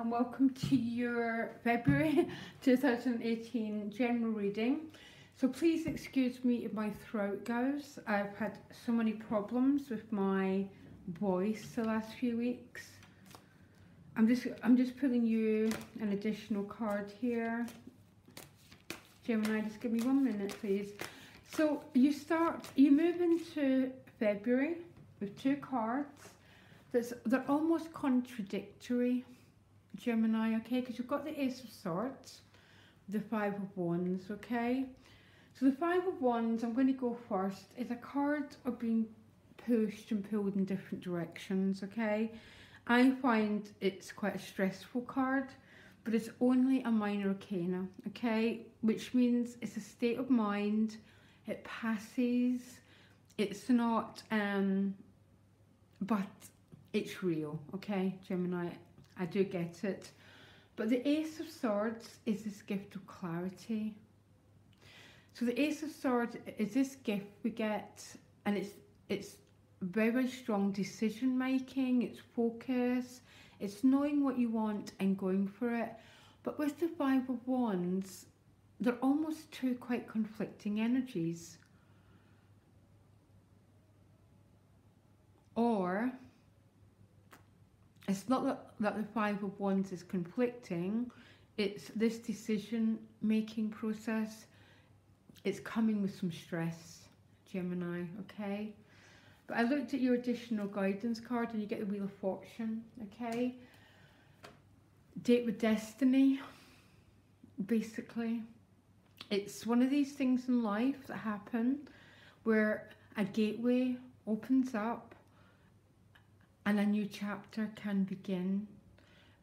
and welcome to your February 2018 general reading. So please excuse me if my throat goes. I've had so many problems with my voice the last few weeks. I'm just putting you an additional card here. Gemini, just give me 1 minute, please. So you move into February with two cards. They're almost contradictory, Gemini, okay? Because you've got the Ace of Swords, the Five of Wands, okay? So the Five of Wands, I'm going to go first, is a card of being pushed and pulled in different directions, okay? I find it's quite a stressful card, but it's only a minor arcana, okay? Which means it's a state of mind, it passes, it's not, but it's real, okay, Gemini? I do get it. But the Ace of Swords is this gift of clarity. So the Ace of Swords is this gift we get, and it's very, very strong decision making, it's focus, it's knowing what you want and going for it. But with the Five of Wands, they're almost two quite conflicting energies. Or it's not that the Five of Wands is conflicting, it's this decision making process. It's coming with some stress, Gemini, okay? But I looked at your additional guidance card and you get the Wheel of Fortune, okay? Date with destiny, basically. It's one of these things in life that happen where a gateway opens up and a new chapter can begin.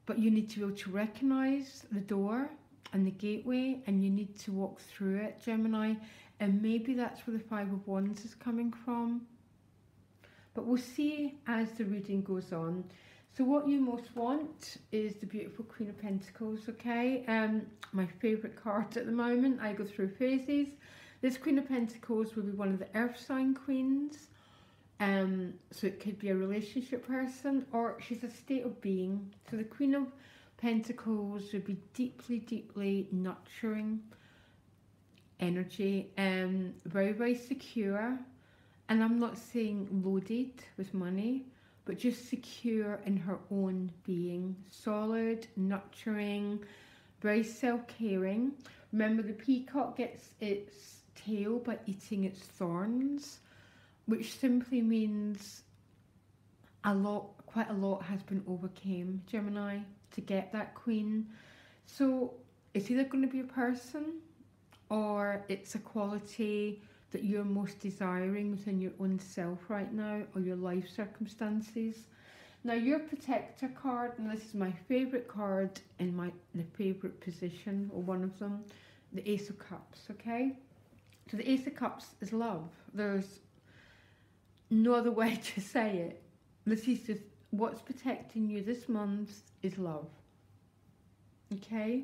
But you need to be able to recognise the door and the gateway, and you need to walk through it, Gemini. And maybe that's where the Five of Wands is coming from. But we'll see as the reading goes on. So what you most want is the beautiful Queen of Pentacles, okay? My favourite card at the moment. I go through phases. This Queen of Pentacles will be one of the earth sign queens. So it could be a relationship person, or she's a state of being. So the Queen of Pentacles would be deeply, deeply nurturing energy, very, very secure. And I'm not saying loaded with money, but just secure in her own being. Solid, nurturing, very self-caring. Remember, the peacock gets its tail by eating its thorns, which simply means quite a lot has been overcame, Gemini, to get that queen. So it's either going to be a person or it's a quality that you're most desiring within your own self right now, or your life circumstances. Now your protector card, and this is my favourite card in the favourite position, or one of them, the Ace of Cups, okay? So the Ace of Cups is love. There's no other way to say it. This is just what's protecting you this month is love, okay?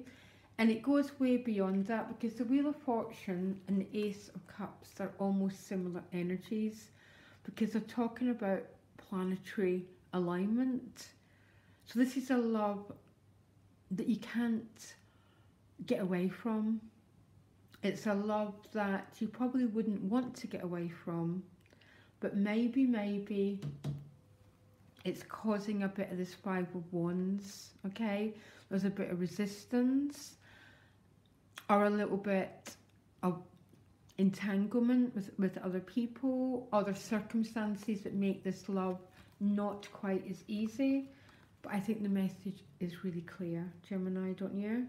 And it goes way beyond that, because the Wheel of Fortune and the Ace of Cups are almost similar energies, because they're talking about planetary alignment. So this is a love that you can't get away from. It's a love that you probably wouldn't want to get away from, but maybe it's causing a bit of this Five of Wands, okay? There's a bit of resistance, or a little bit of entanglement with other people, other circumstances that make this love not quite as easy. But I think the message is really clear, Gemini, don't you?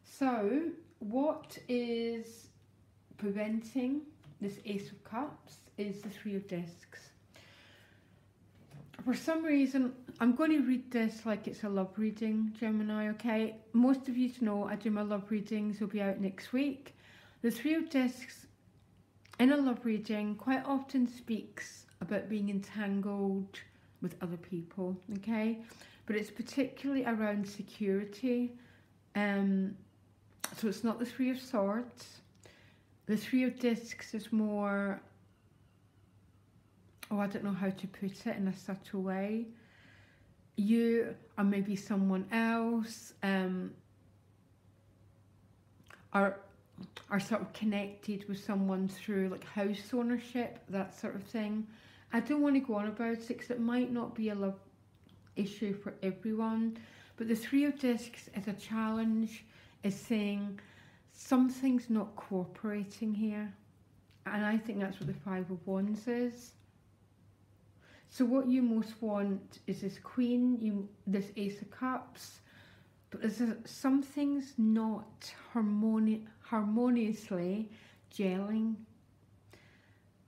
So what is preventing this Ace of Cups is the Three of Discs. For some reason, I'm going to read this like it's a love reading, Gemini, okay? Most of you know I do my love readings, will be out next week. The Three of Discs in a love reading quite often speaks about being entangled with other people, okay? But it's particularly around security. So it's not the Three of Swords. The Three of Discs is more, I don't know how to put it in a subtle way. you or maybe someone else are sort of connected with someone through like house ownership, that sort of thing. I don't want to go on about it because it might not be a love issue for everyone, but the Three of Discs is a challenge, is saying something's not cooperating here, and I think that's what the Five of Wands is. So what you most want is this Queen, this Ace of Cups, but something's not harmoniously gelling.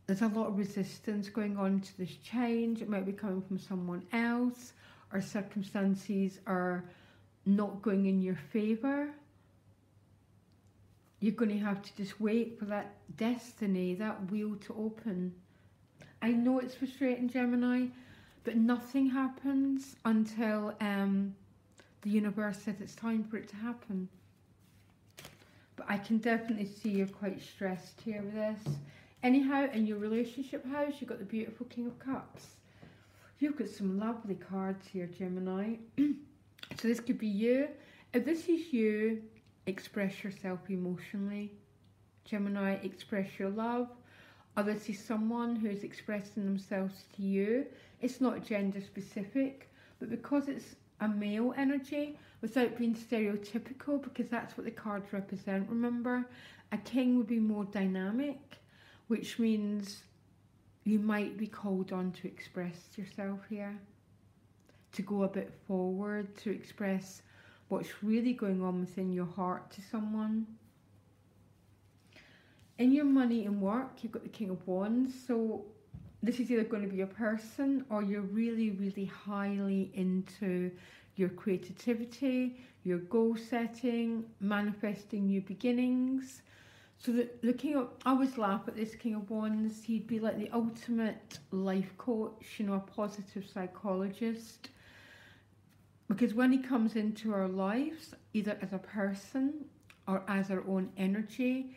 There's a lot of resistance going on to this change. It might be coming from someone else, or circumstances are not going in your favour. You're going to have to just wait for that destiny, that wheel to open. I know it's frustrating, Gemini, but nothing happens until the universe says it's time for it to happen. But I can definitely see you're quite stressed here with this. Anyhow, in your relationship house, you've got the beautiful King of Cups. You've got some lovely cards here, Gemini. So this could be you. If this is you, express yourself emotionally. Gemini, express your love. Or this is someone who's expressing themselves to you. It's not gender specific, but because it's a male energy, without being stereotypical, because that's what the cards represent, remember, a king would be more dynamic, which means you might be called on to express yourself here, to go a bit forward, to express what's really going on within your heart to someone. In your money and work, you've got the King of Wands, so this is either going to be a person, or you're really, really highly into your creativity, your goal setting, manifesting new beginnings. So the King of, I always laugh at this King of Wands, he'd be like the ultimate life coach, you know, a positive psychologist. Because when he comes into our lives, either as a person or as our own energy,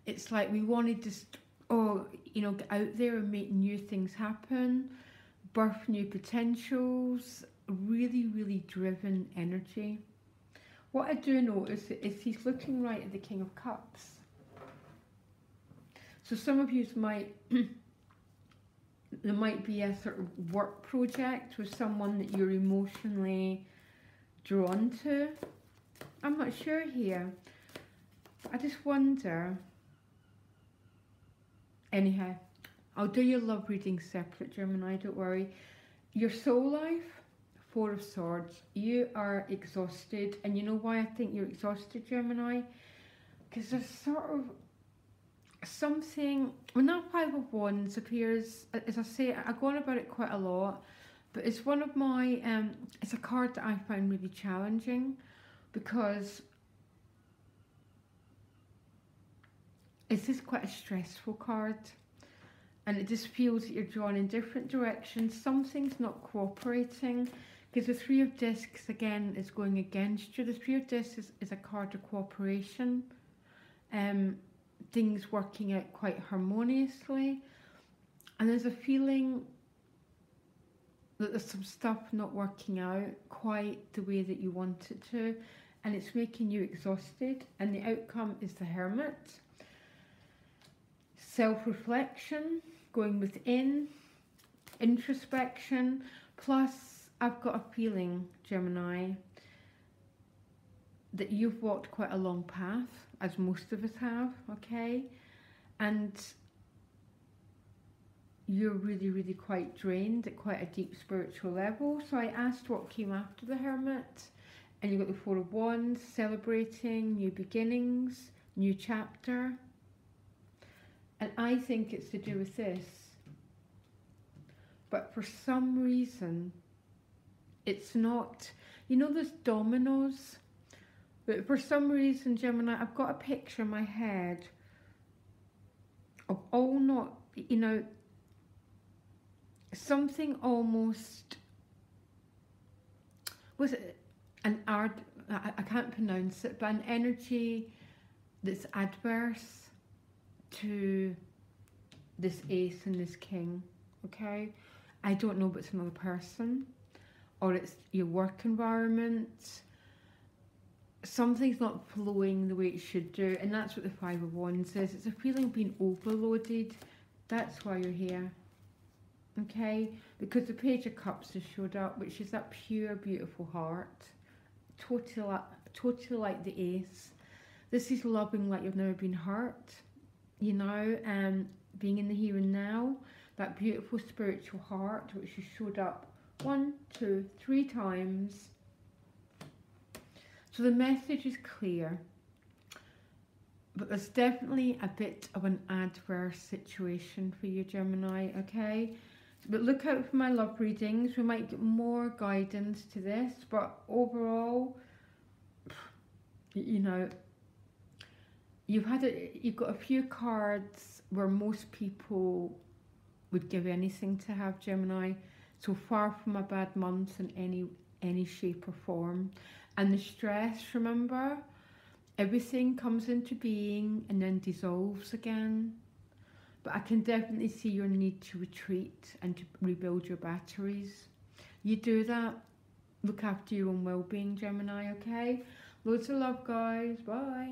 it's like we want to just, get out there and make new things happen, birth new potentials, really, really driven energy. What I do notice is he's looking right at the King of Cups. So some of you might, there might be a sort of work project with someone that you're emotionally drawn to. I'm not sure here, but I just wonder. Anyhow, I'll do your love reading separate, Gemini, don't worry. Your soul life, Four of Swords. You are exhausted, and you know why I think you're exhausted, Gemini? Because there's sort of something, when that Five of Wands appears, as I say, I go on about it quite a lot, but it's one of my, it's a card that I find really challenging, because it's just quite a stressful card, and it just feels that you're drawn in different directions. Something's not cooperating, because the Three of Discs, again, is going against you. The Three of Discs is a card of cooperation. Things working out quite harmoniously, and there's a feeling that there's some stuff not working out quite the way that you want it to, and it's making you exhausted, and the outcome is the Hermit. Self-reflection, going within, introspection, plus I've got a feeling, Gemini, that you've walked quite a long path, as most of us have, okay? And you're really, really quite drained at quite a deep spiritual level. So I asked what came after the Hermit, and you got the Four of Wands, celebrating new beginnings, new chapter. And I think it's to do with this. But for some reason, it's not, you know, there's dominoes. But for some reason, Gemini, I've got a picture in my head of all not, you know, something almost, was it an art, I can't pronounce it, but an energy that's adverse to this Ace and this King, okay? I don't know if it's another person, or it's your work environment. Something's not flowing the way it should do, and that's what the Five of Wands is. It's a feeling of being overloaded. That's why you're here. Okay, because the Page of Cups has showed up, which is that pure, beautiful heart. Totally like the Ace. This is loving like you've never been hurt, you know, and being in the here and now. That beautiful spiritual heart, which has showed up 1, 2, 3 times. So the message is clear, but there's definitely a bit of an adverse situation for you, Gemini, okay? But look out for my love readings. We might get more guidance to this, but overall, you know, you've got a few cards where most people would give anything to have, Gemini. So far from a bad month in any shape or form. And the stress, remember, everything comes into being and then dissolves again. But I can definitely see your need to retreat and to rebuild your batteries. You do that. Look after your own well-being, Gemini, okay? Loads of love, guys. Bye.